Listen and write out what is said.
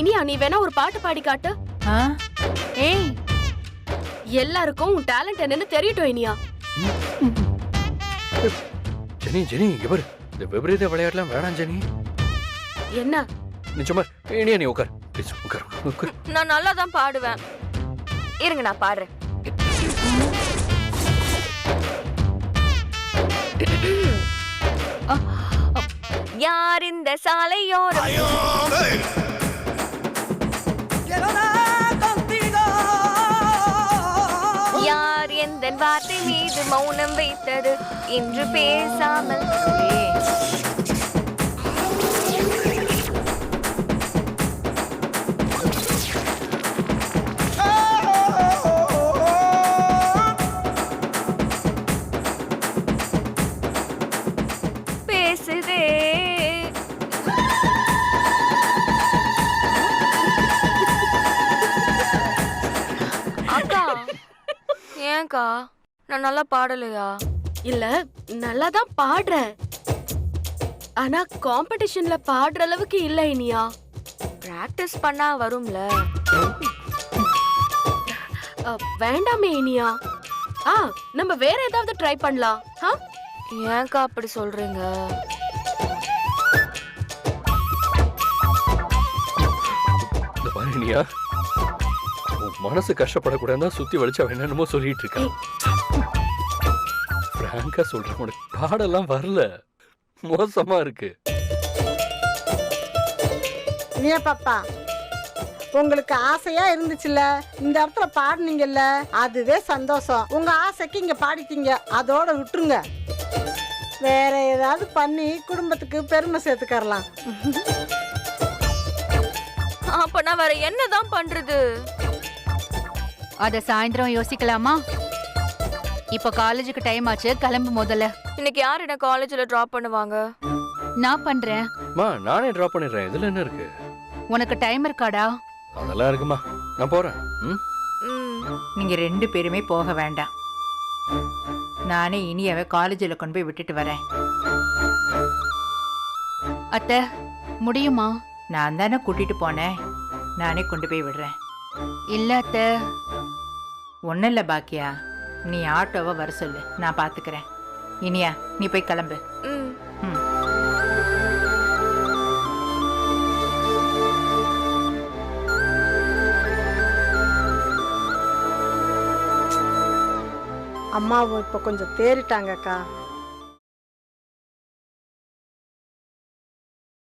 இனியா நீ வேணா ஒரு பாட்டு பாடி காட்டு. ஏய், எல்லாருக்கும் உன் டேலண்ட் என்னன்னு தெரியட்டும் இனியா. ஜெனி ஜெனி இங்க பாரு, இந்த விபரீத விளையாட்டுலாம் வேணாம் ஜெனி. என்ன நிச்சயமா இனியா நீ உட்கார் ப்ளீஸ், உட்கார் உட்கார். நான் நல்லா தான் பாடுவேன். இருங்க நான் பாடுறேன். யார் இந்த சாலையோரம் யார் எந்த வார்த்தை மீது மௌனம் வைத்தது இன்று பேசாமல் பேசுதே. அக்கா ஏன்க்கா நான் நல்லா பாடலையா? இல்ல நல்லா தான் பாடுற, ஆனா காம்படிஷன்ல பாடுற அளவுக்கு இல்ல இனியா. பிராக்டிஸ் பண்ணா வரும்ல. வேண்டாமே இனியா. நம்ம வேற ஏதாவது ட்ரை பண்ணலாம். ஏன்க்கா அப்படி சொல்றீங்க? இந்த பாரு இனியா, உன் மனசு கஷ்டப்படக்கூடாதுன்னு சுத்தி வலிச்சா என்னென்னமோ சொல்லிட்டு இருக்கான். பிராங்கா சொல்றேன், உனக்கு பாடெல்லாம் வரல, மோசமா இருக்கு. இனியா பாப்பா, உங்களுக்கு ஆசையா இருந்துச்சுல்ல, இந்த இடத்துல பாடுனீங்கல்ல, அதுவே சந்தோஷம். உங்க ஆசைக்கு இங்க பாடிட்டீங்க, அதோட விட்டுருங்க. வேற ஏதாவது பண்ணி குடும்பத்துக்கு பெருமை சேர்த்துக்கறலாம். அப்ப நான் வேற என்னதான் பண்றது? அத சாயந்தரம் யோசிக்கலாமா? இப்ப காலேஜுக்கு டைம் ஆச்சு, கிளம்பு முதல்ல. இன்னைக்கு யார் என்ன காலேஜ்ல டிராப் பண்ணுவாங்க? நான் பண்றேன். நானே டிராப் பண்ணிடுறேன், இதுல என்ன இருக்கு? உனக்கு டைம் இருக்காடா? அதெல்லாம் இருக்குமா, நான் போறேன். நீங்க 2 பேருமே போக வேண்டாம். நானே இனியாவை காலேஜில் கொண்டு போய் விட்டுட்டு வரேன். அத்தை முடியுமா? நான் தானே கூட்டிட்டு போனேன், நானே கொண்டு போய் விடுறேன். இல்ல அத்தை. ஒன்றும் இல்லை பாக்கியா, நீ ஆட்டோவை வர சொல்லு, நான் பார்த்துக்கிறேன். இனியா நீ போய் கிளம்பு. அம்மாவும் இப்ப கொஞ்சம் தேறிட்டாங்கக்கா.